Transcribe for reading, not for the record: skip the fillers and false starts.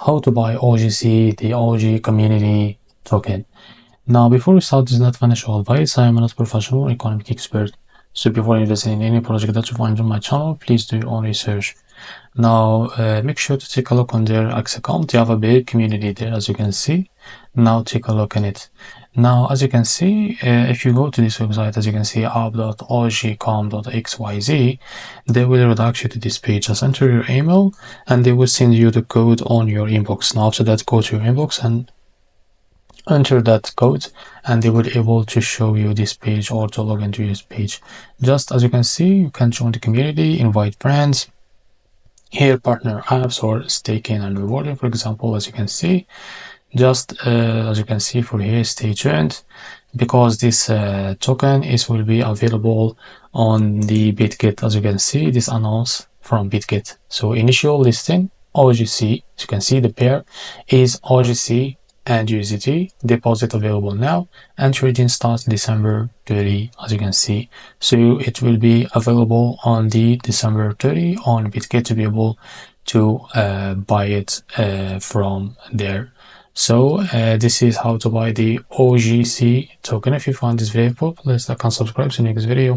how to buy OGC, the OG community token. Now, before we start, this is not financial advice. I am not a professional economic expert. So before investing in any project that you find on my channel, please do your own research. Now, make sure to take a look on their X account. They have a big community there, as you can see. Now, take a look in it. Now, as you can see, if you go to this website, as you can see, app.ogcom.xyz, they will redirect you to this page. Just enter your email, and they will send you the code on your inbox. Now, after that, go to your inbox and enter that code, and they will be able to show you this page or to log into this page. Just as you can see, you can join the community, invite friends, here partner apps or staking and rewarding, for example. As you can see, just as you can see for here, stay tuned, because this token will be available on the BitGet. As you can see, this announced from BitGet. So initial listing OGC, as you can see, the pair is OGC and USDT. Deposit available now, and trading starts December 30, as you can see. So it will be available on the December 30 on BitGet to be able to buy it from there. So this is how to buy the OGC token. If you find this very helpful, please like and subscribe. See you next video.